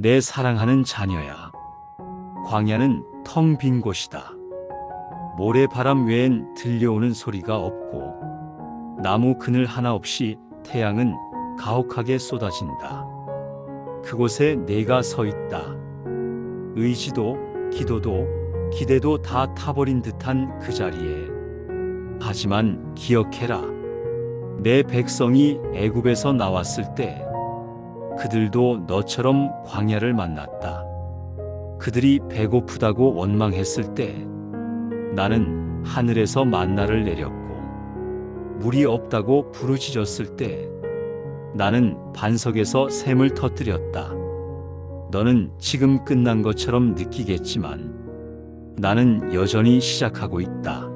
내 사랑하는 자녀야. 광야는 텅 빈 곳이다. 모래바람 외엔 들려오는 소리가 없고 나무 그늘 하나 없이 태양은 가혹하게 쏟아진다. 그곳에 내가 서 있다. 의지도 기도도 기대도 다 타버린 듯한 그 자리에. 하지만 기억해라. 내 백성이 애굽에서 나왔을 때 그들도 너처럼 광야를 만났다. 그들이 배고프다고 원망했을 때 나는 하늘에서 만나를 내렸고, 물이 없다고 부르짖었을 때 나는 반석에서 샘을 터뜨렸다. 너는 지금 끝난 것처럼 느끼겠지만 나는 여전히 시작하고 있다.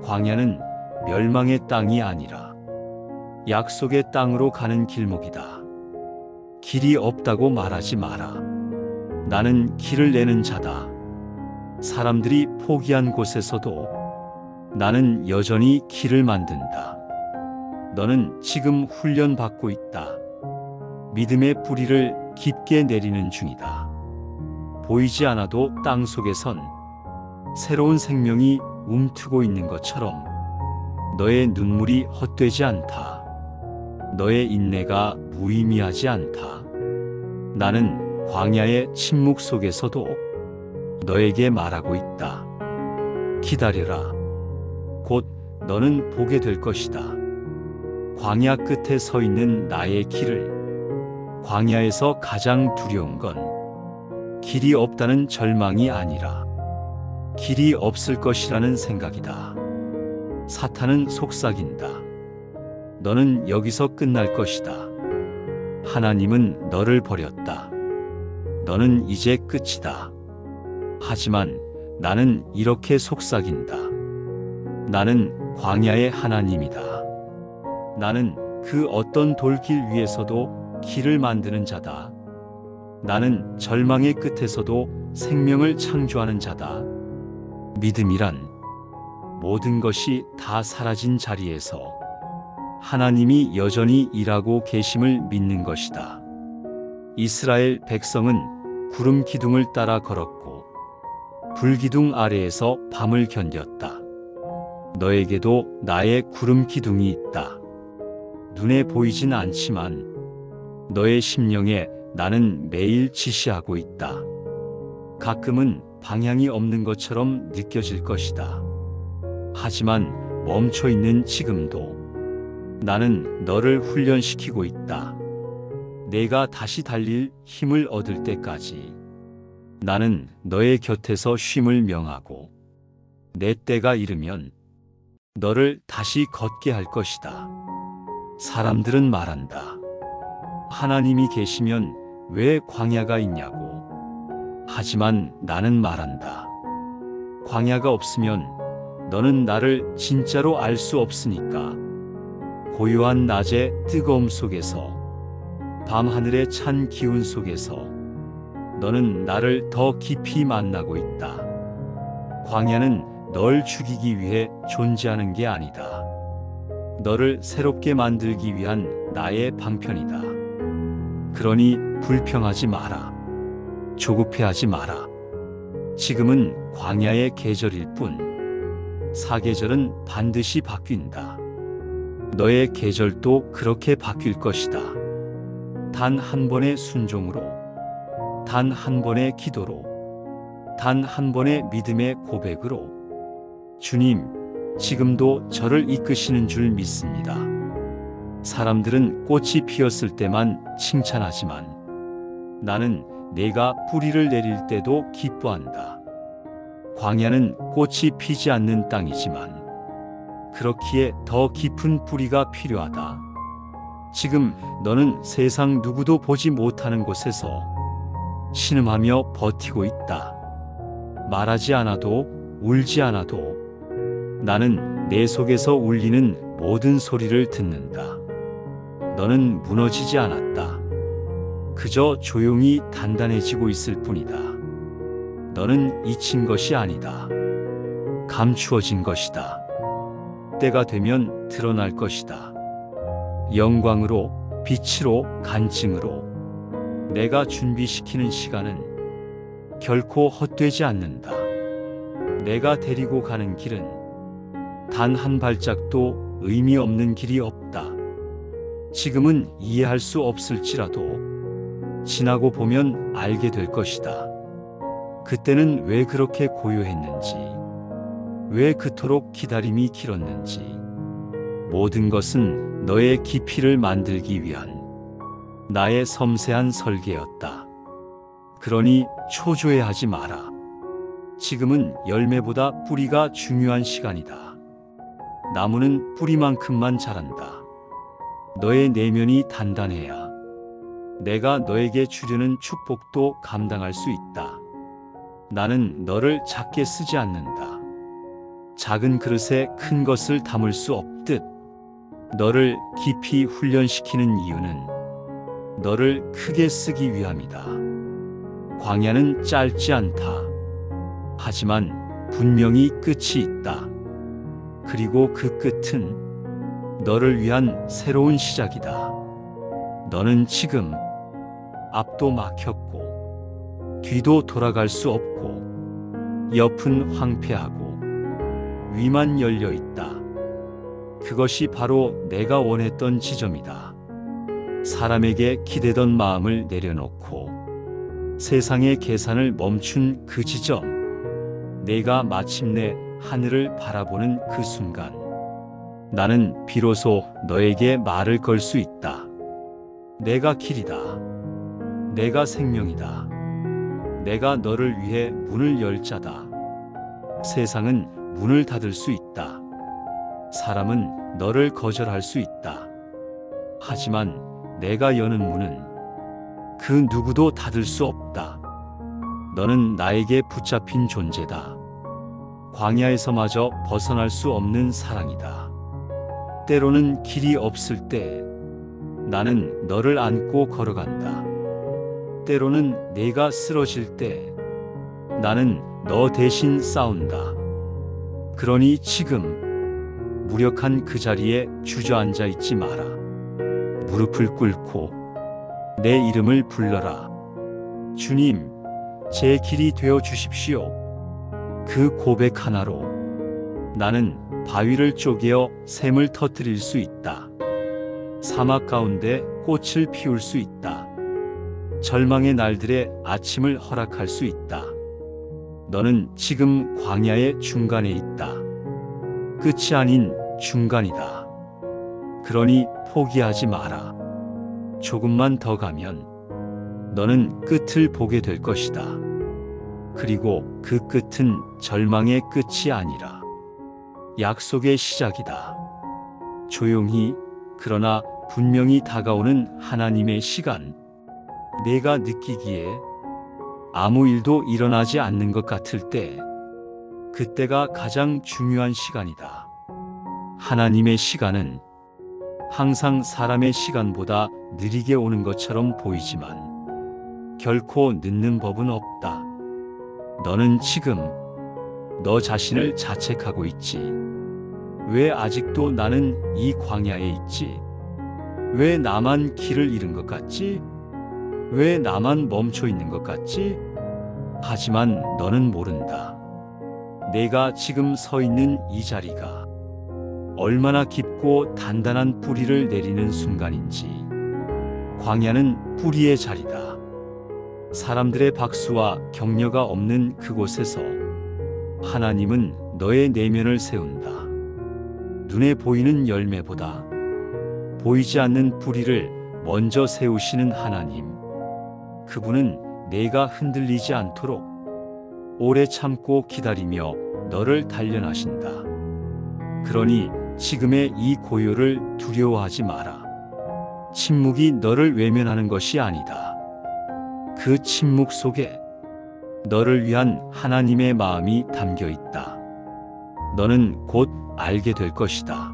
광야는 멸망의 땅이 아니라 약속의 땅으로 가는 길목이다. 길이 없다고 말하지 마라. 나는 길을 내는 자다. 사람들이 포기한 곳에서도 나는 여전히 길을 만든다. 너는 지금 훈련받고 있다. 믿음의 뿌리를 깊게 내리는 중이다. 보이지 않아도 땅 속에선 새로운 생명이 움트고 있는 것처럼 너의 눈물이 헛되지 않다. 너의 인내가 무의미하지 않다. 나는 광야의 침묵 속에서도 너에게 말하고 있다. 기다려라. 곧 너는 보게 될 것이다. 광야 끝에 서 있는 나의 길을. 광야에서 가장 두려운 건 길이 없다는 절망이 아니라 길이 없을 것이라는 생각이다. 사탄은 속삭인다. 너는 여기서 끝날 것이다. 하나님은 너를 버렸다. 너는 이제 끝이다. 하지만 나는 이렇게 속삭인다. 나는 광야의 하나님이다. 나는 그 어떤 돌길 위에서도 길을 만드는 자다. 나는 절망의 끝에서도 생명을 창조하는 자다. 믿음이란 모든 것이 다 사라진 자리에서 하나님이 여전히 일하고 계심을 믿는 것이다. 이스라엘 백성은 구름 기둥을 따라 걸었고 불기둥 아래에서 밤을 견뎠다. 너에게도 나의 구름 기둥이 있다. 눈에 보이진 않지만 너의 심령에 나는 매일 지시하고 있다. 가끔은 방향이 없는 것처럼 느껴질 것이다. 하지만 멈춰 있는 지금도 나는 너를 훈련시키고 있다. 내가 다시 달릴 힘을 얻을 때까지 나는 너의 곁에서 쉼을 명하고 내 때가 이르면 너를 다시 걷게 할 것이다. 사람들은 말한다. 하나님이 계시면 왜 광야가 있냐고. 하지만 나는 말한다. 광야가 없으면 너는 나를 진짜로 알 수 없으니까. 고요한 낮의 뜨거움 속에서, 밤하늘의 찬 기운 속에서 너는 나를 더 깊이 만나고 있다. 광야는 널 죽이기 위해 존재하는 게 아니다. 너를 새롭게 만들기 위한 나의 방편이다. 그러니 불평하지 마라. 조급해하지 마라. 지금은 광야의 계절일 뿐 사계절은 반드시 바뀐다. 너의 계절도 그렇게 바뀔 것이다. 단 한 번의 순종으로, 단 한 번의 기도로, 단 한 번의 믿음의 고백으로 주님, 지금도 저를 이끄시는 줄 믿습니다. 사람들은 꽃이 피었을 때만 칭찬하지만 나는 내가 뿌리를 내릴 때도 기뻐한다. 광야는 꽃이 피지 않는 땅이지만 그렇기에 더 깊은 뿌리가 필요하다. 지금 너는 세상 누구도 보지 못하는 곳에서 신음하며 버티고 있다. 말하지 않아도, 울지 않아도 나는 내 속에서 울리는 모든 소리를 듣는다. 너는 무너지지 않았다. 그저 조용히 단단해지고 있을 뿐이다. 너는 잊힌 것이 아니다. 감추어진 것이다. 때가 되면 드러날 것이다. 영광으로, 빛으로, 간증으로 내가 준비시키는 시간은 결코 헛되지 않는다. 내가 데리고 가는 길은 단 한 발짝도 의미 없는 길이 없다. 지금은 이해할 수 없을지라도 지나고 보면 알게 될 것이다. 그때는 왜 그렇게 고요했는지, 왜 그토록 기다림이 길었는지. 모든 것은 너의 깊이를 만들기 위한 나의 섬세한 설계였다. 그러니 초조해하지 마라. 지금은 열매보다 뿌리가 중요한 시간이다. 나무는 뿌리만큼만 자란다. 너의 내면이 단단해야 내가 너에게 주려는 축복도 감당할 수 있다. 나는 너를 작게 쓰지 않는다. 작은 그릇에 큰 것을 담을 수 없듯 너를 깊이 훈련시키는 이유는 너를 크게 쓰기 위함이다. 광야는 짧지 않다. 하지만 분명히 끝이 있다. 그리고 그 끝은 너를 위한 새로운 시작이다. 너는 지금 앞도 막혔고 뒤도 돌아갈 수 없고 옆은 황폐하고 위만 열려 있다. 그것이 바로 내가 원했던 지점이다. 사람에게 기대던 마음을 내려놓고 세상의 계산을 멈춘 그 지점. 내가 마침내 하늘을 바라보는 그 순간 나는 비로소 너에게 말을 걸 수 있다. 내가 길이다. 내가 생명이다. 내가 너를 위해 문을 열 자다. 세상은 문을 닫을 수 있다. 사람은 너를 거절할 수 있다. 하지만 내가 여는 문은 그 누구도 닫을 수 없다. 너는 나에게 붙잡힌 존재다. 광야에서마저 벗어날 수 없는 사랑이다. 때로는 길이 없을 때 나는 너를 안고 걸어간다. 때로는 내가 쓰러질 때 나는 너 대신 싸운다. 그러니 지금 무력한 그 자리에 주저앉아 있지 마라. 무릎을 꿇고 내 이름을 불러라. 주님, 제 길이 되어 주십시오. 그 고백 하나로 나는 바위를 쪼개어 샘을 터뜨릴 수 있다. 사막 가운데 꽃을 피울 수 있다. 절망의 날들의 아침을 허락할 수 있다. 너는 지금 광야의 중간에 있다. 끝이 아닌 중간이다. 그러니 포기하지 마라. 조금만 더 가면 너는 끝을 보게 될 것이다. 그리고 그 끝은 절망의 끝이 아니라 약속의 시작이다. 조용히 그러나 분명히 다가오는 하나님의 시간. 내가 느끼기에 아무 일도 일어나지 않는 것 같을 때 그때가 가장 중요한 시간이다. 하나님의 시간은 항상 사람의 시간보다 느리게 오는 것처럼 보이지만 결코 늦는 법은 없다. 너는 지금 너 자신을 자책하고 있지. 왜 아직도 나는 이 광야에 있지? 왜 나만 길을 잃은 것 같지? 왜 나만 멈춰 있는 것 같지? 하지만 너는 모른다. 내가 지금 서 있는 이 자리가 얼마나 깊고 단단한 뿌리를 내리는 순간인지. 광야는 뿌리의 자리다. 사람들의 박수와 격려가 없는 그곳에서 하나님은 너의 내면을 세운다. 눈에 보이는 열매보다 보이지 않는 뿌리를 먼저 세우시는 하나님. 그분은 내가 흔들리지 않도록 오래 참고 기다리며 너를 단련하신다. 그러니 지금의 이 고요를 두려워하지 마라. 침묵이 너를 외면하는 것이 아니다. 그 침묵 속에 너를 위한 하나님의 마음이 담겨 있다. 너는 곧 알게 될 것이다.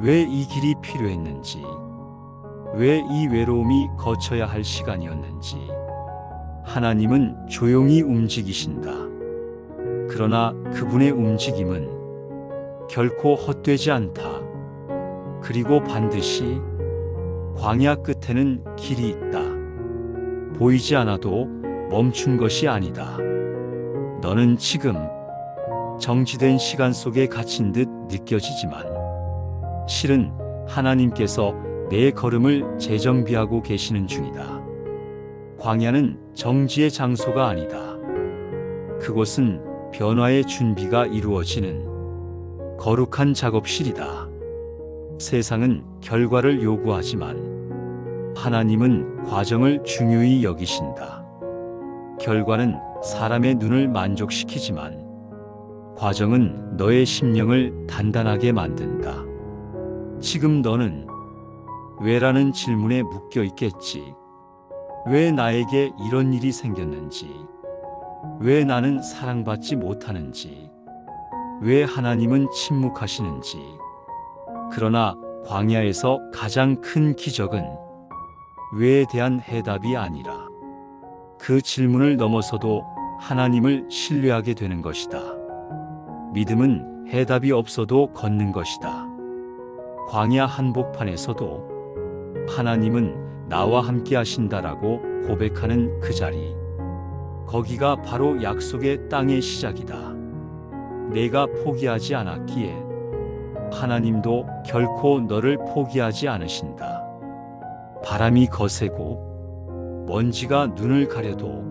왜 이 길이 필요했는지, 왜 이 외로움이 거쳐야 할 시간이었는지. 하나님은 조용히 움직이신다. 그러나 그분의 움직임은 결코 헛되지 않다. 그리고 반드시 광야 끝에는 길이 있다. 보이지 않아도 멈춘 것이 아니다. 너는 지금 정지된 시간 속에 갇힌 듯 느껴지지만 실은 하나님께서 내 걸음을 재정비하고 계시는 중이다. 광야는 정지의 장소가 아니다. 그곳은 변화의 준비가 이루어지는 거룩한 작업실이다. 세상은 결과를 요구하지만 하나님은 과정을 중요히 여기신다. 결과는 사람의 눈을 만족시키지만 과정은 너의 심령을 단단하게 만든다. 지금 너는 왜라는 질문에 묶여 있겠지. 왜 나에게 이런 일이 생겼는지, 왜 나는 사랑받지 못하는지, 왜 하나님은 침묵하시는지. 그러나 광야에서 가장 큰 기적은 왜에 대한 해답이 아니라 그 질문을 넘어서도 하나님을 신뢰하게 되는 것이다. 믿음은 해답이 없어도 걷는 것이다. 광야 한복판에서도 하나님은 나와 함께 하신다라고 고백하는 그 자리, 거기가 바로 약속의 땅의 시작이다. 내가 포기하지 않았기에 하나님도 결코 너를 포기하지 않으신다. 바람이 거세고 먼지가 눈을 가려도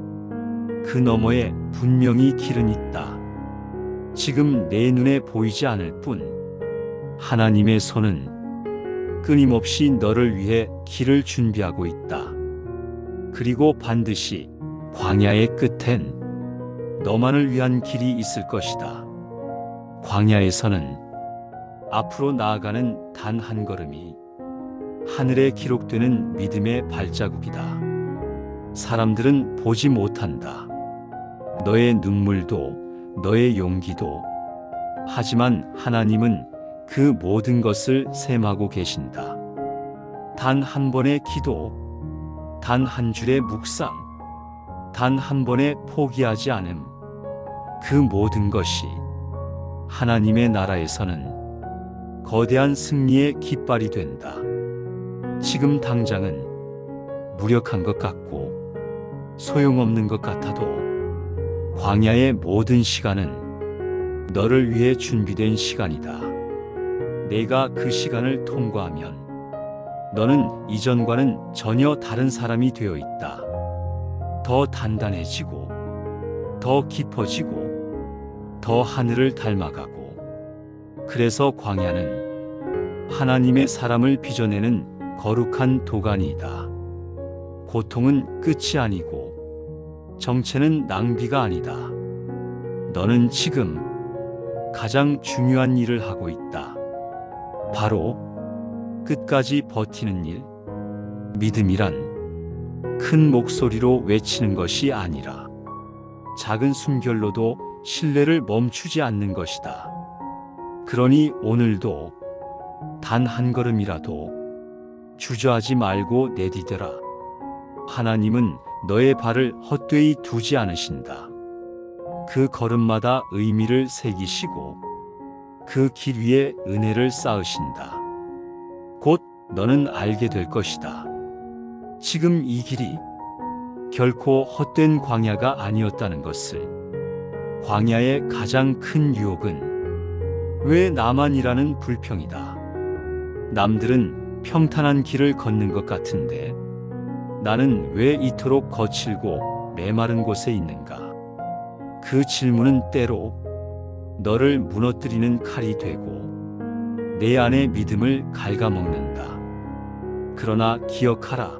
그 너머에 분명히 길은 있다. 지금 내 눈에 보이지 않을 뿐 하나님의 손은 끊임없이 너를 위해 길을 준비하고 있다. 그리고 반드시 광야의 끝엔 너만을 위한 길이 있을 것이다. 광야에서는 앞으로 나아가는 단 한 걸음이 하늘에 기록되는 믿음의 발자국이다. 사람들은 보지 못한다. 너의 눈물도, 너의 용기도. 하지만 하나님은 그 모든 것을 셈하고 계신다. 단 한 번의 기도, 단 한 줄의 묵상, 단 한 번의 포기하지 않음. 그 모든 것이 하나님의 나라에서는 거대한 승리의 깃발이 된다. 지금 당장은 무력한 것 같고 소용없는 것 같아도 광야의 모든 시간은 너를 위해 준비된 시간이다. 내가 그 시간을 통과하면 너는 이전과는 전혀 다른 사람이 되어 있다. 더 단단해지고, 더 깊어지고, 더 하늘을 닮아가고. 그래서 광야는 하나님의 사람을 빚어내는 거룩한 도가니이다. 고통은 끝이 아니고 정체는 낭비가 아니다. 너는 지금 가장 중요한 일을 하고 있다. 바로 끝까지 버티는 일. 믿음이란 큰 목소리로 외치는 것이 아니라 작은 숨결로도 신뢰를 멈추지 않는 것이다. 그러니 오늘도 단 한 걸음이라도 주저하지 말고 내디뎌라. 하나님은 너의 발을 헛되이 두지 않으신다. 그 걸음마다 의미를 새기시고 그 길 위에 은혜를 쌓으신다. 곧 너는 알게 될 것이다. 지금 이 길이 결코 헛된 광야가 아니었다는 것을. 광야의 가장 큰 유혹은 왜 나만이라는 불평이다. 남들은 평탄한 길을 걷는 것 같은데 나는 왜 이토록 거칠고 메마른 곳에 있는가? 그 질문은 때로 너를 무너뜨리는 칼이 되고 내 안의 믿음을 갉아먹는다. 그러나 기억하라.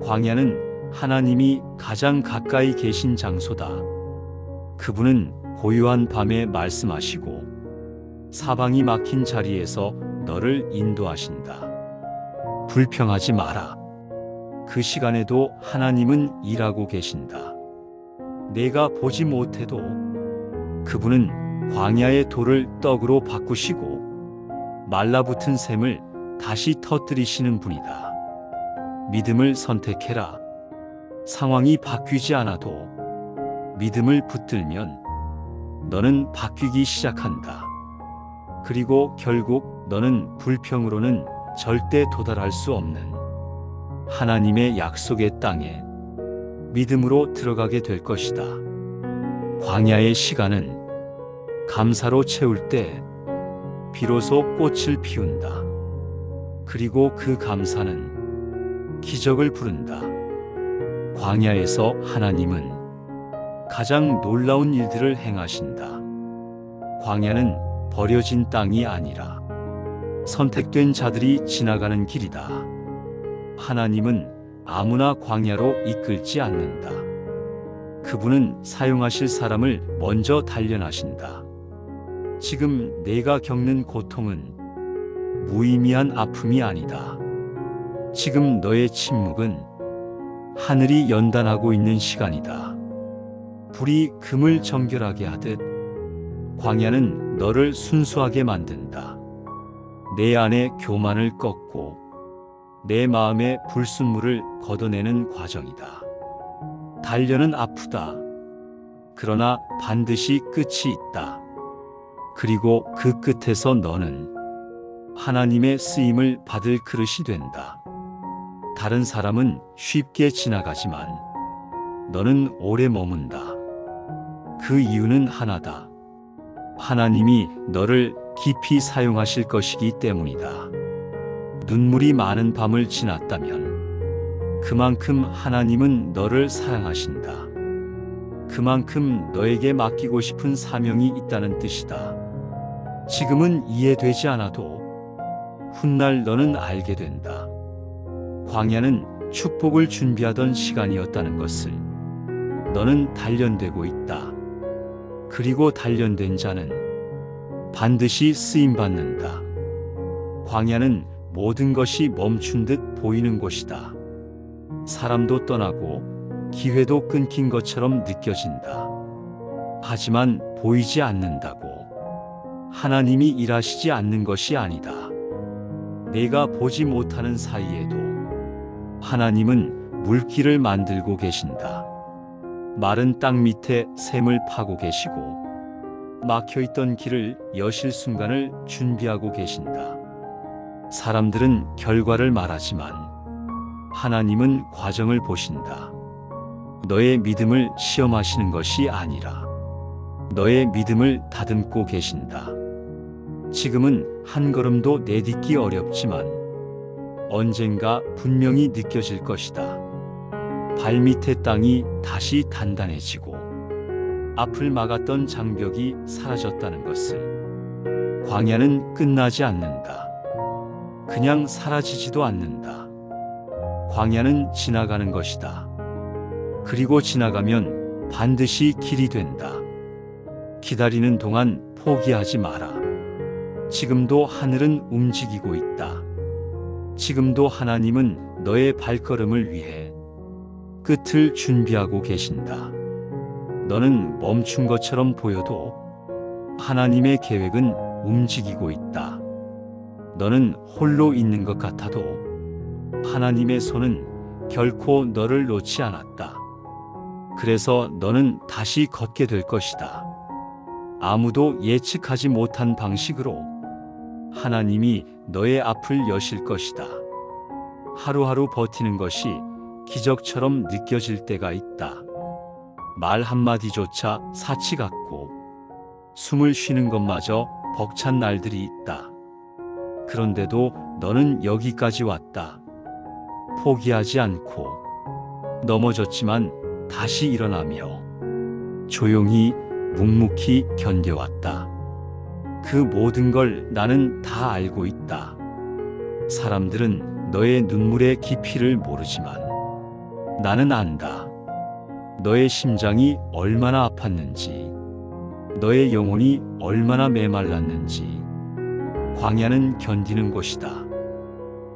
광야는 하나님이 가장 가까이 계신 장소다. 그분은 고요한 밤에 말씀하시고 사방이 막힌 자리에서 너를 인도하신다. 불평하지 마라. 그 시간에도 하나님은 일하고 계신다. 내가 보지 못해도 그분은 광야의 돌을 떡으로 바꾸시고 말라붙은 샘을 다시 터뜨리시는 분이다. 믿음을 선택해라. 상황이 바뀌지 않아도 믿음을 붙들면 너는 바뀌기 시작한다. 그리고 결국 너는 불평으로는 절대 도달할 수 없는 하나님의 약속의 땅에 믿음으로 들어가게 될 것이다. 광야의 시간은 감사로 채울 때 비로소 꽃을 피운다. 그리고 그 감사는 기적을 부른다. 광야에서 하나님은 가장 놀라운 일들을 행하신다. 광야는 버려진 땅이 아니라 선택된 자들이 지나가는 길이다. 하나님은 아무나 광야로 이끌지 않는다. 그분은 사용하실 사람을 먼저 단련하신다. 지금 내가 겪는 고통은 무의미한 아픔이 아니다. 지금 너의 침묵은 하늘이 연단하고 있는 시간이다. 불이 금을 정결하게 하듯 광야는 너를 순수하게 만든다. 내 안의 교만을 꺾고 내 마음의 불순물을 걷어내는 과정이다. 단련은 아프다. 그러나 반드시 끝이 있다. 그리고 그 끝에서 너는 하나님의 쓰임을 받을 그릇이 된다. 다른 사람은 쉽게 지나가지만 너는 오래 머문다. 그 이유는 하나다. 하나님이 너를 깊이 사용하실 것이기 때문이다. 눈물이 많은 밤을 지났다면 그만큼 하나님은 너를 사랑하신다. 그만큼 너에게 맡기고 싶은 사명이 있다는 뜻이다. 지금은 이해되지 않아도 훗날 너는 알게 된다. 광야는 축복을 준비하던 시간이었다는 것을 너는 단련되고 있다. 그리고 단련된 자는 반드시 쓰임받는다. 광야는 모든 것이 멈춘 듯 보이는 곳이다. 사람도 떠나고 기회도 끊긴 것처럼 느껴진다. 하지만 보이지 않는다고 하나님이 일하시지 않는 것이 아니다. 내가 보지 못하는 사이에도 하나님은 물길을 만들고 계신다. 마른 땅 밑에 샘을 파고 계시고 막혀있던 길을 여실 순간을 준비하고 계신다. 사람들은 결과를 말하지만 하나님은 과정을 보신다. 너의 믿음을 시험하시는 것이 아니라 너의 믿음을 다듬고 계신다. 지금은 한 걸음도 내딛기 어렵지만 언젠가 분명히 느껴질 것이다. 발밑의 땅이 다시 단단해지고 앞을 막았던 장벽이 사라졌다는 것을. 광야는 끝나지 않는다. 그냥 사라지지도 않는다. 광야는 지나가는 것이다. 그리고 지나가면 반드시 길이 된다. 기다리는 동안 포기하지 마라. 지금도 하늘은 움직이고 있다. 지금도 하나님은 너의 발걸음을 위해 끝을 준비하고 계신다. 너는 멈춘 것처럼 보여도 하나님의 계획은 움직이고 있다. 너는 홀로 있는 것 같아도 하나님의 손은 결코 너를 놓지 않았다. 그래서 너는 다시 걷게 될 것이다. 아무도 예측하지 못한 방식으로 하나님이 너의 앞을 여실 것이다. 하루하루 버티는 것이 기적처럼 느껴질 때가 있다. 말 한마디조차 사치 같고 숨을 쉬는 것마저 벅찬 날들이 있다. 그런데도 너는 여기까지 왔다. 포기하지 않고 넘어졌지만 다시 일어나며 조용히 묵묵히 견뎌왔다. 그 모든 걸 나는 다 알고 있다. 사람들은 너의 눈물의 깊이를 모르지만 나는 안다. 너의 심장이 얼마나 아팠는지, 너의 영혼이 얼마나 메말랐는지. 광야는 견디는 곳이다.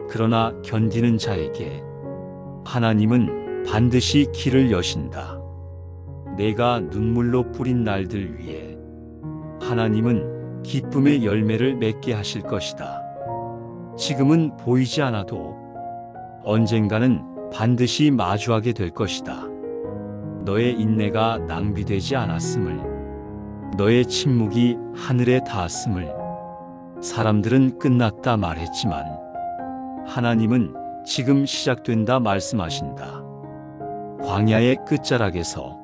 그러나 견디는 자에게 하나님은 반드시 길을 여신다. 내가 눈물로 뿌린 날들 위에 하나님은 기쁨의 열매를 맺게 하실 것이다. 지금은 보이지 않아도 언젠가는 반드시 마주하게 될 것이다. 너의 인내가 낭비되지 않았음을, 너의 침묵이 하늘에 닿았음을. 사람들은 끝났다 말했지만 하나님은 지금 시작된다 말씀하신다. 광야의 끝자락에서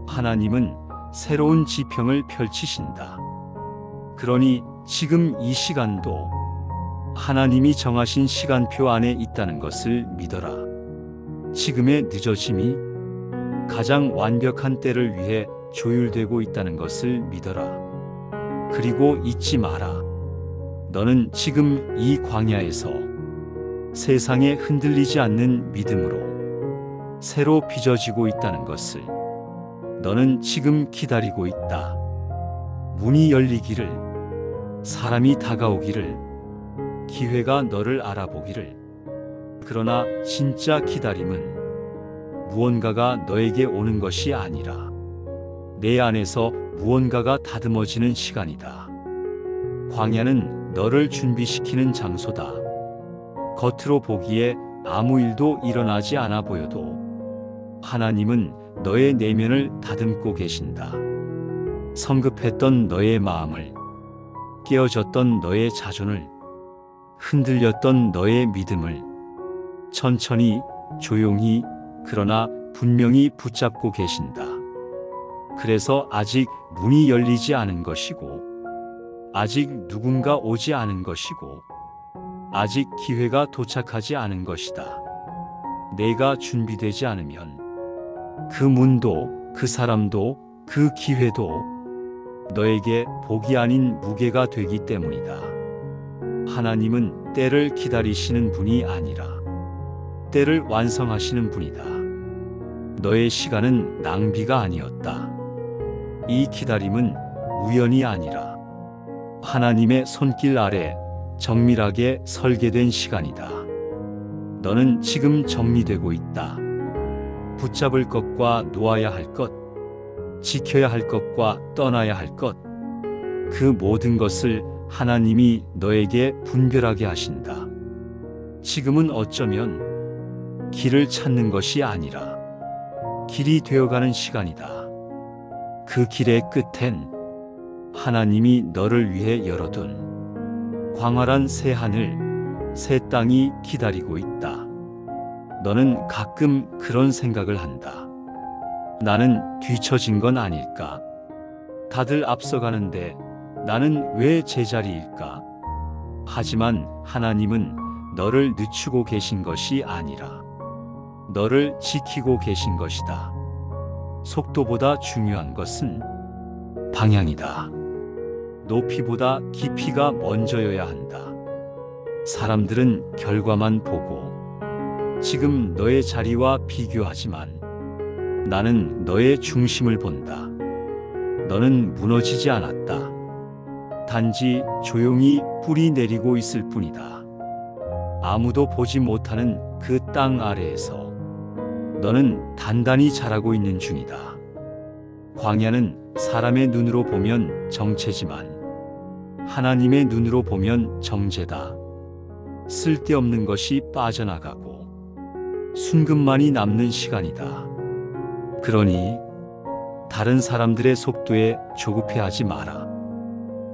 하나님은 새로운 지평을 펼치신다. 그러니 지금 이 시간도 하나님이 정하신 시간표 안에 있다는 것을 믿어라. 지금의 늦어짐이 가장 완벽한 때를 위해 조율되고 있다는 것을 믿어라. 그리고 잊지 마라. 너는 지금 이 광야에서 세상에 흔들리지 않는 믿음으로 새로 빚어지고 있다는 것을 너는 지금 기다리고 있다. 문이 열리기를, 사람이 다가오기를, 기회가 너를 알아보기를. 그러나 진짜 기다림은 무언가가 너에게 오는 것이 아니라 내 안에서 무언가가 다듬어지는 시간이다. 광야는 너를 준비시키는 장소다. 겉으로 보기에 아무 일도 일어나지 않아 보여도 하나님은 너의 내면을 다듬고 계신다. 성급했던 너의 마음을, 깨어졌던 너의 자존을, 흔들렸던 너의 믿음을 천천히, 조용히, 그러나 분명히 붙잡고 계신다. 그래서 아직 문이 열리지 않은 것이고, 아직 누군가 오지 않은 것이고, 아직 기회가 도착하지 않은 것이다. 내가 준비되지 않으면 그 문도, 그 사람도, 그 기회도 너에게 복이 아닌 무게가 되기 때문이다. 하나님은 때를 기다리시는 분이 아니라 때를 완성하시는 분이다. 너의 시간은 낭비가 아니었다. 이 기다림은 우연이 아니라 하나님의 손길 아래 정밀하게 설계된 시간이다. 너는 지금 정리되고 있다. 붙잡을 것과 놓아야 할 것, 지켜야 할 것과 떠나야 할 것, 그 모든 것을 하나님이 너에게 분별하게 하신다. 지금은 어쩌면 길을 찾는 것이 아니라 길이 되어가는 시간이다. 그 길의 끝엔 하나님이 너를 위해 열어둔 광활한 새 하늘, 새 땅이 기다리고 있다. 너는 가끔 그런 생각을 한다. 나는 뒤처진 건 아닐까? 다들 앞서가는데 나는 왜 제자리일까? 하지만 하나님은 너를 늦추고 계신 것이 아니라 너를 지키고 계신 것이다. 속도보다 중요한 것은 방향이다. 높이보다 깊이가 먼저여야 한다. 사람들은 결과만 보고 지금 너의 자리와 비교하지만 나는 너의 중심을 본다. 너는 무너지지 않았다. 단지 조용히 뿌리 내리고 있을 뿐이다. 아무도 보지 못하는 그 땅 아래에서 너는 단단히 자라고 있는 중이다. 광야는 사람의 눈으로 보면 정체지만 하나님의 눈으로 보면 정제다. 쓸데없는 것이 빠져나가고 순금만이 남는 시간이다. 그러니 다른 사람들의 속도에 조급해하지 마라.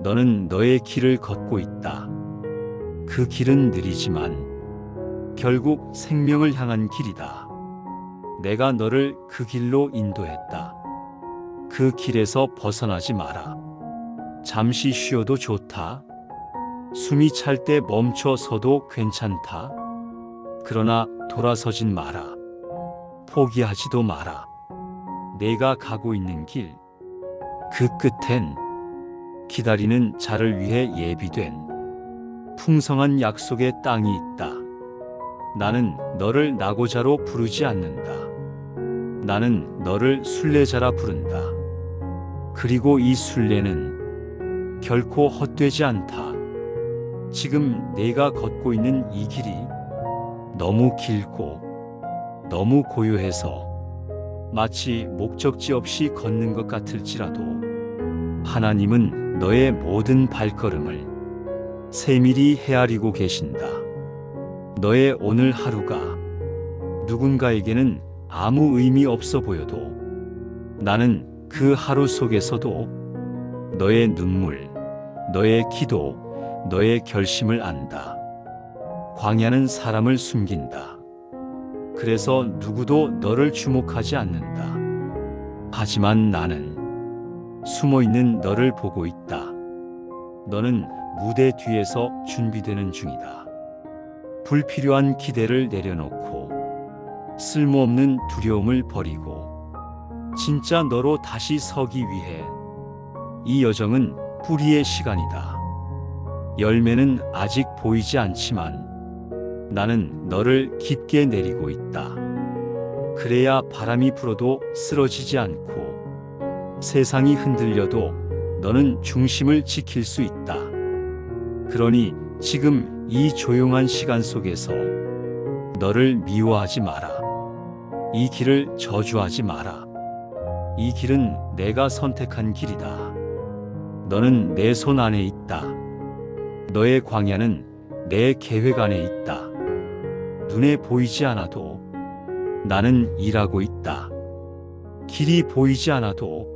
너는 너의 길을 걷고 있다. 그 길은 느리지만 결국 생명을 향한 길이다. 내가 너를 그 길로 인도했다. 그 길에서 벗어나지 마라. 잠시 쉬어도 좋다. 숨이 찰 때 멈춰 서도 괜찮다. 그러나 돌아서진 마라. 포기하지도 마라. 내가 가고 있는 길, 그 끝엔 기다리는 자를 위해 예비된 풍성한 약속의 땅이 있다. 나는 너를 낙오자로 부르지 않는다. 나는 너를 순례자라 부른다. 그리고 이 순례는 결코 헛되지 않다. 지금 내가 걷고 있는 이 길이 너무 길고 너무 고요해서 마치 목적지 없이 걷는 것 같을지라도 하나님은 너의 모든 발걸음을 세밀히 헤아리고 계신다. 너의 오늘 하루가 누군가에게는 아무 의미 없어 보여도 나는 그 하루 속에서도 너의 눈물, 너의 기도, 너의 결심을 안다. 광야는 사람을 숨긴다. 그래서 누구도 너를 주목하지 않는다. 하지만 나는 숨어있는 너를 보고 있다. 너는 무대 뒤에서 준비되는 중이다. 불필요한 기대를 내려놓고 쓸모없는 두려움을 버리고 진짜 너로 다시 서기 위해 이 여정은 뿌리의 시간이다. 열매는 아직 보이지 않지만 나는 너를 깊게 내리고 있다. 그래야 바람이 불어도 쓰러지지 않고 세상이 흔들려도 너는 중심을 지킬 수 있다. 그러니 지금 이 조용한 시간 속에서 너를 미워하지 마라. 이 길을 저주하지 마라. 이 길은 내가 선택한 길이다. 너는 내 손 안에 있다. 너의 광야는 내 계획 안에 있다. 눈에 보이지 않아도 나는 일하고 있다. 길이 보이지 않아도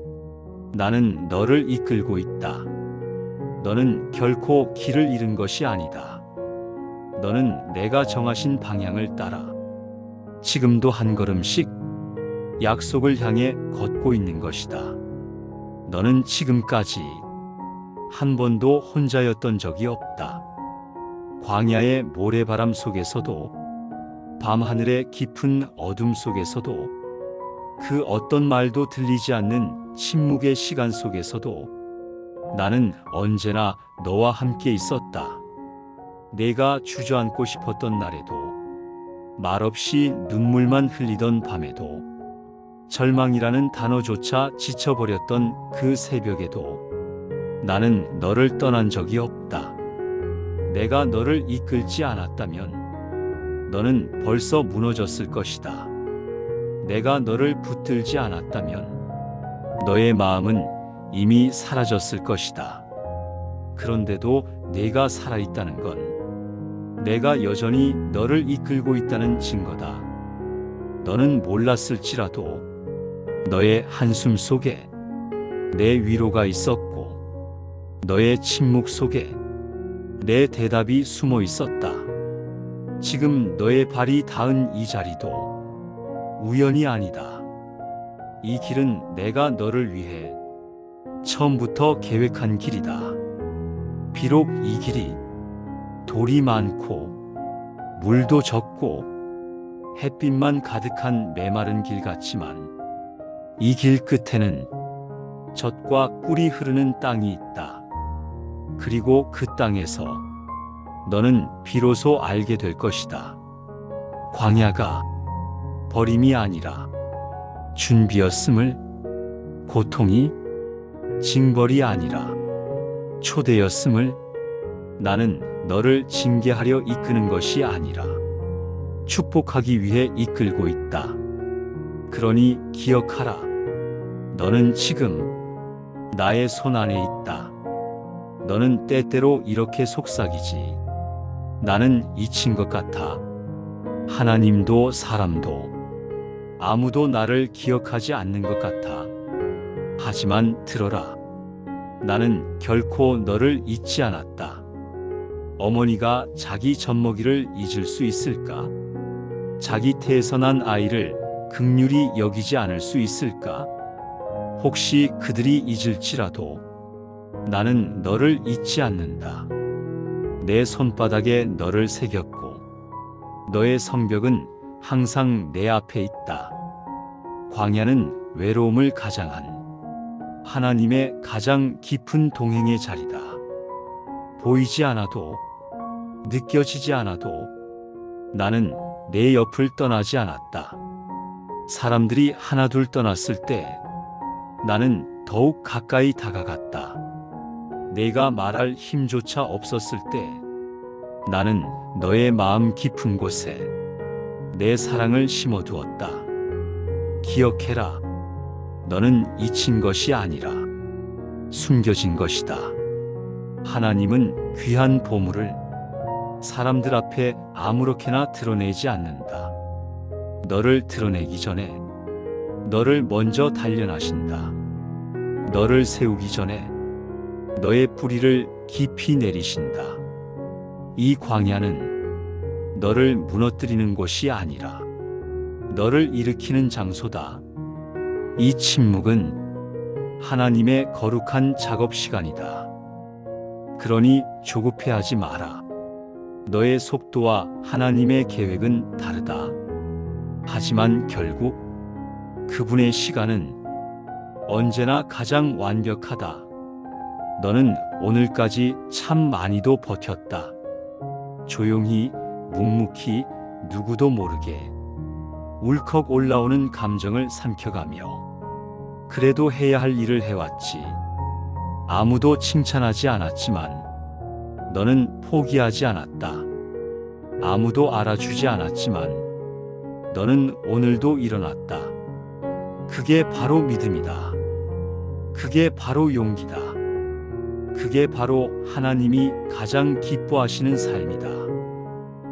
나는 너를 이끌고 있다. 너는 결코 길을 잃은 것이 아니다. 너는 내가 정하신 방향을 따라 지금도 한 걸음씩 약속을 향해 걷고 있는 것이다. 너는 지금까지 한 번도 혼자였던 적이 없다. 광야의 모래바람 속에서도 밤하늘의 깊은 어둠 속에서도 그 어떤 말도 들리지 않는 침묵의 시간 속에서도 나는 언제나 너와 함께 있었다. 내가 주저앉고 싶었던 날에도 말없이 눈물만 흘리던 밤에도 절망이라는 단어조차 지쳐버렸던 그 새벽에도 나는 너를 떠난 적이 없다. 내가 너를 이끌지 않았다면 너는 벌써 무너졌을 것이다. 내가 너를 붙들지 않았다면 너의 마음은 이미 사라졌을 것이다. 그런데도 내가 살아있다는 건 내가 여전히 너를 이끌고 있다는 증거다. 너는 몰랐을지라도 너의 한숨 속에 내 위로가 있었고 너의 침묵 속에 내 대답이 숨어 있었다. 지금 너의 발이 닿은 이 자리도 우연이 아니다. 이 길은 내가 너를 위해 처음부터 계획한 길이다. 비록 이 길이 돌이 많고 물도 적고 햇빛만 가득한 메마른 길 같지만 이 길 끝에는 젖과 꿀이 흐르는 땅이 있다. 그리고 그 땅에서 너는 비로소 알게 될 것이다. 광야가 버림이 아니라 준비였음을, 고통이 징벌이 아니라 초대였음을, 나는 너를 징계하려 이끄는 것이 아니라 축복하기 위해 이끌고 있다. 그러니 기억하라. 너는 지금 나의 손 안에 있다. 너는 때때로 이렇게 속삭이지. 나는 잊힌 것 같아. 하나님도 사람도 아무도 나를 기억하지 않는 것 같아. 하지만 들어라. 나는 결코 너를 잊지 않았다. 어머니가 자기 젖먹이를 잊을 수 있을까? 자기 태에서 난 아이를 긍휼히 여기지 않을 수 있을까? 혹시 그들이 잊을지라도 나는 너를 잊지 않는다. 내 손바닥에 너를 새겼고 너의 성벽은 항상 내 앞에 있다. 광야는 외로움을 가장한 하나님의 가장 깊은 동행의 자리다. 보이지 않아도 느껴지지 않아도 나는 내 옆을 떠나지 않았다. 사람들이 하나둘 떠났을 때 나는 더욱 가까이 다가갔다. 내가 말할 힘조차 없었을 때 나는 너의 마음 깊은 곳에 내 사랑을 심어두었다. 기억해라. 너는 잊힌 것이 아니라 숨겨진 것이다. 하나님은 귀한 보물을 사람들 앞에 아무렇게나 드러내지 않는다. 너를 드러내기 전에 너를 먼저 단련하신다. 너를 세우기 전에 너의 뿌리를 깊이 내리신다. 이 광야는 너를 무너뜨리는 곳이 아니라 너를 일으키는 장소다. 이 침묵은 하나님의 거룩한 작업 시간이다. 그러니 조급해하지 마라. 너의 속도와 하나님의 계획은 다르다. 하지만 결국 그분의 시간은 언제나 가장 완벽하다. 너는 오늘까지 참 많이도 버텼다. 조용히, 묵묵히, 누구도 모르게 울컥 올라오는 감정을 삼켜가며 그래도 해야 할 일을 해왔지. 아무도 칭찬하지 않았지만 너는 포기하지 않았다. 아무도 알아주지 않았지만 너는 오늘도 일어났다. 그게 바로 믿음이다. 그게 바로 용기다. 그게 바로 하나님이 가장 기뻐하시는 삶이다.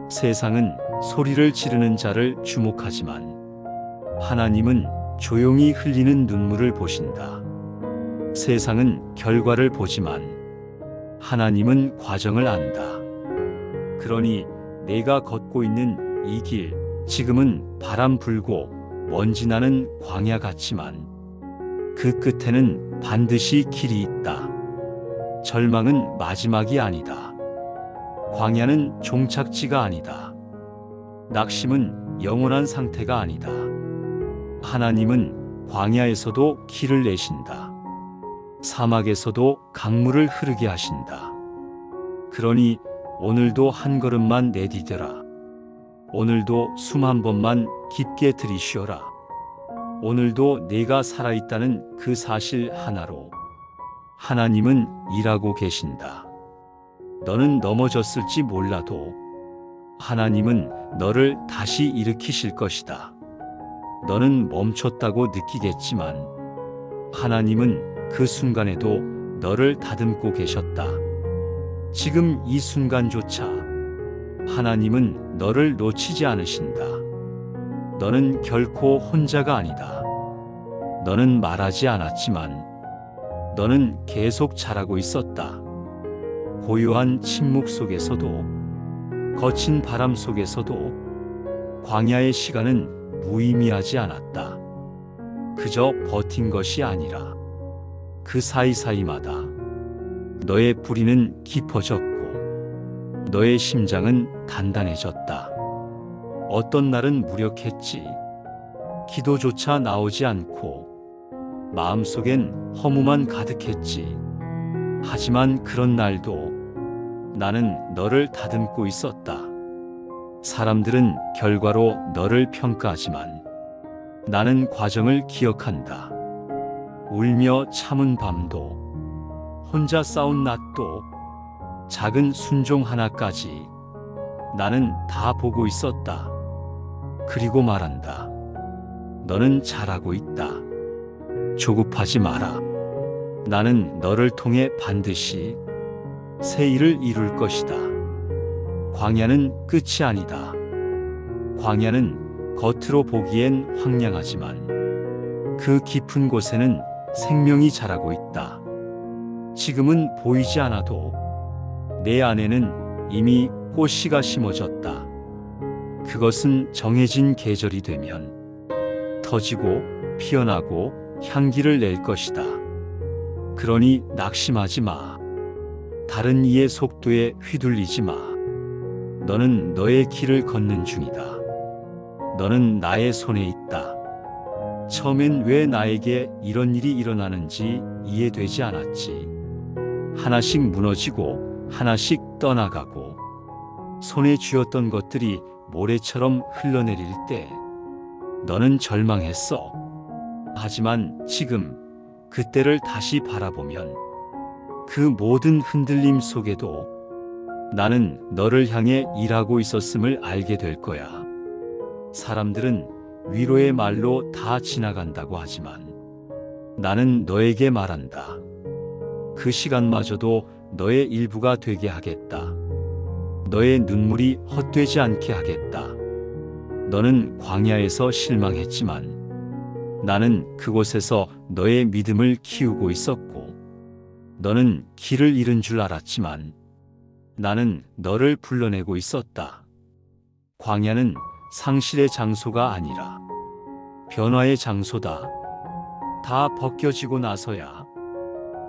세상은 소리를 지르는 자를 주목하지만 하나님은 조용히 흘리는 눈물을 보신다. 세상은 결과를 보지만 하나님은 과정을 안다. 그러니 내가 걷고 있는 이 길, 지금은 바람 불고 먼지 나는 광야 같지만 그 끝에는 반드시 길이 있다. 절망은 마지막이 아니다. 광야는 종착지가 아니다. 낙심은 영원한 상태가 아니다. 하나님은 광야에서도 길을 내신다. 사막에서도 강물을 흐르게 하신다. 그러니 오늘도 한 걸음만 내디뎌라. 오늘도 숨 한 번만 깊게 들이쉬어라. 오늘도 내가 살아있다는 그 사실 하나로 하나님은 일하고 계신다. 너는 넘어졌을지 몰라도 하나님은 너를 다시 일으키실 것이다. 너는 멈췄다고 느끼겠지만 하나님은 그 순간에도 너를 다듬고 계셨다. 지금 이 순간조차 하나님은 너를 놓치지 않으신다. 너는 결코 혼자가 아니다. 너는 말하지 않았지만 너는 계속 자라고 있었다. 고요한 침묵 속에서도, 거친 바람 속에서도 광야의 시간은 무의미하지 않았다. 그저 버틴 것이 아니라 그 사이사이마다 너의 뿌리는 깊어졌고 너의 심장은 단단해졌다. 어떤 날은 무력했지. 기도조차 나오지 않고 마음속엔 허무만 가득했지. 하지만 그런 날도 나는 너를 다듬고 있었다. 사람들은 결과로 너를 평가하지만 나는 과정을 기억한다. 울며 참은 밤도, 혼자 싸운 낮도, 작은 순종 하나까지 나는 다 보고 있었다. 그리고 말한다. 너는 잘하고 있다. 조급하지 마라. 나는 너를 통해 반드시 새 일을 이룰 것이다. 광야는 끝이 아니다. 광야는 겉으로 보기엔 황량하지만 그 깊은 곳에는 생명이 자라고 있다. 지금은 보이지 않아도 내 안에는 이미 꽃씨가 심어졌다. 그것은 정해진 계절이 되면 터지고 피어나고 향기를 낼 것이다. 그러니 낙심하지 마. 다른 이의 속도에 휘둘리지 마. 너는 너의 길을 걷는 중이다. 너는 나의 손에 있다. 처음엔 왜 나에게 이런 일이 일어나는지 이해되지 않았지. 하나씩 무너지고 하나씩 떠나가고 손에 쥐었던 것들이 모래처럼 흘러내릴 때 너는 절망했어. 하지만 지금 그때를 다시 바라보면 그 모든 흔들림 속에도 나는 너를 향해 일하고 있었음을 알게 될 거야. 사람들은 위로의 말로 다 지나간다고 하지만 나는 너에게 말한다. 그 시간마저도 너의 일부가 되게 하겠다. 너의 눈물이 헛되지 않게 하겠다. 너는 광야에서 실망했지만 나는 그곳에서 너의 믿음을 키우고 있었고, 너는 길을 잃은 줄 알았지만 나는 너를 불러내고 있었다. 광야는 상실의 장소가 아니라 변화의 장소다. 다 벗겨지고 나서야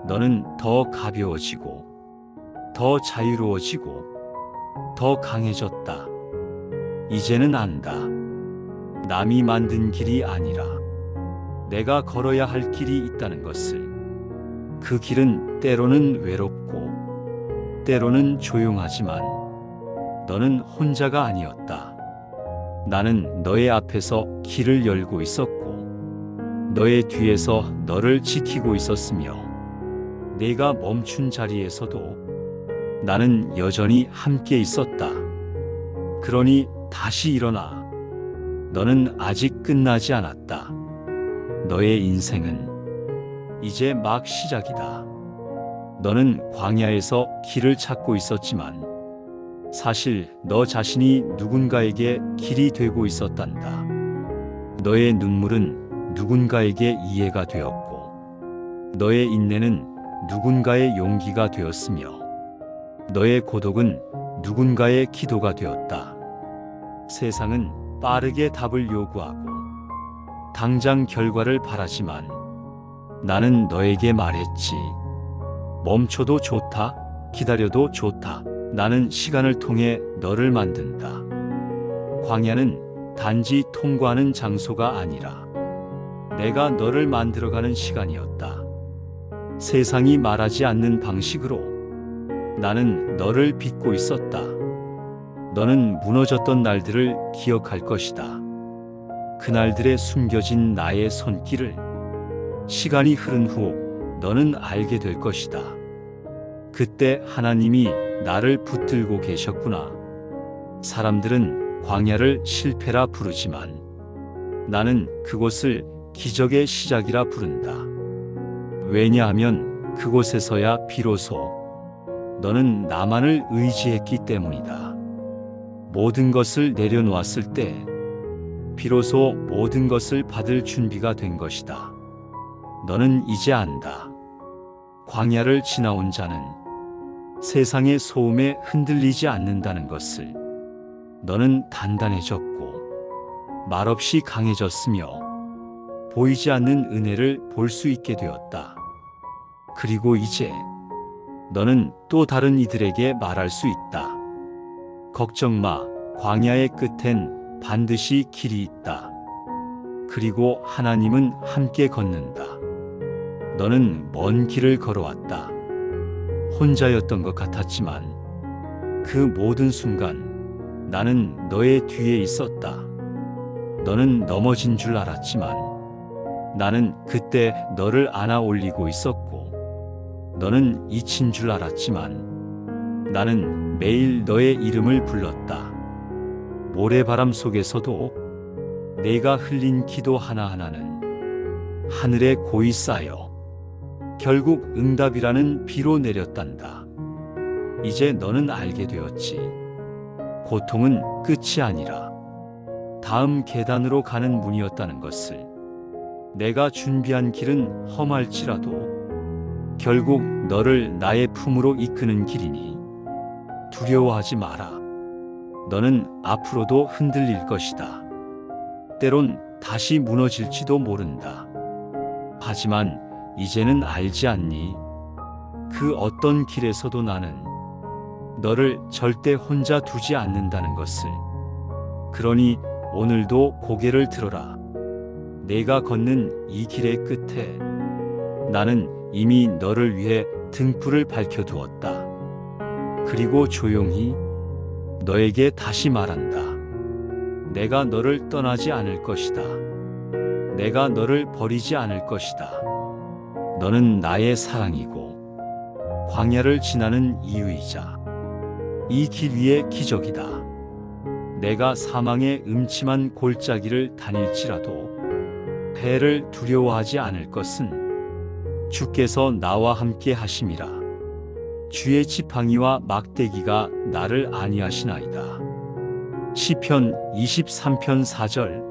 너는 더 가벼워지고, 더 자유로워지고, 더 강해졌다. 이제는 안다. 남이 만든 길이 아니라 내가 걸어야 할 길이 있다는 것을. 그 길은 때로는 외롭고, 때로는 조용하지만 너는 혼자가 아니었다. 나는 너의 앞에서 길을 열고 있었고, 너의 뒤에서 너를 지키고 있었으며, 내가 멈춘 자리에서도 나는 여전히 함께 있었다. 그러니 다시 일어나. 너는 아직 끝나지 않았다. 너의 인생은 이제 막 시작이다. 너는 광야에서 길을 찾고 있었지만 사실 너 자신이 누군가에게 길이 되고 있었단다. 너의 눈물은 누군가에게 이해가 되었고, 너의 인내는 누군가의 용기가 되었으며, 너의 고독은 누군가의 기도가 되었다. 세상은 빠르게 답을 요구하고 당장 결과를 바라지만 나는 너에게 말했지. 멈춰도 좋다. 기다려도 좋다. 나는 시간을 통해 너를 만든다. 광야는 단지 통과하는 장소가 아니라 내가 너를 만들어가는 시간이었다. 세상이 말하지 않는 방식으로 나는 너를 빚고 있었다. 너는 무너졌던 날들을 기억할 것이다. 그날들에 숨겨진 나의 손길을 시간이 흐른 후 너는 알게 될 것이다. 그때 하나님이 나를 붙들고 계셨구나. 사람들은 광야를 실패라 부르지만 나는 그곳을 기적의 시작이라 부른다. 왜냐하면 그곳에서야 비로소 너는 나만을 의지했기 때문이다. 모든 것을 내려놓았을 때 비로소 모든 것을 받을 준비가 된 것이다. 너는 이제 안다. 광야를 지나온 자는 세상의 소음에 흔들리지 않는다는 것을. 너는 단단해졌고 말없이 강해졌으며 보이지 않는 은혜를 볼 수 있게 되었다. 그리고 이제 너는 또 다른 이들에게 말할 수 있다. 걱정 마. 광야의 끝엔 반드시 길이 있다. 그리고 하나님은 함께 걷는다. 너는 먼 길을 걸어왔다. 혼자였던 것 같았지만 그 모든 순간 나는 너의 뒤에 있었다. 너는 넘어진 줄 알았지만 나는 그때 너를 안아 올리고 있었고, 너는 잊힌 줄 알았지만 나는 매일 너의 이름을 불렀다. 모래바람 속에서도 내가 흘린 기도 하나하나는 하늘에 고이 쌓여 결국 응답이라는 비로 내렸단다. 이제 너는 알게 되었지. 고통은 끝이 아니라 다음 계단으로 가는 문이었다는 것을. 내가 준비한 길은 험할지라도 결국 너를 나의 품으로 이끄는 길이니 두려워하지 마라. 너는 앞으로도 흔들릴 것이다. 때론 다시 무너질지도 모른다. 하지만 이제는 알지 않니? 그 어떤 길에서도 나는 너를 절대 혼자 두지 않는다는 것을. 그러니 오늘도 고개를 들어라. 내가 걷는 이 길의 끝에 나는 이미 너를 위해 등불을 밝혀두었다. 그리고 조용히 너에게 다시 말한다. 내가 너를 떠나지 않을 것이다. 내가 너를 버리지 않을 것이다. 너는 나의 사랑이고 광야를 지나는 이유이자 이 길 위의 기적이다. 내가 사망의 음침한 골짜기를 다닐지라도 해를 두려워하지 않을 것은 주께서 나와 함께 하심이라. 주의 지팡이와 막대기가 나를 안위하시나이다. 시편 23편 4절.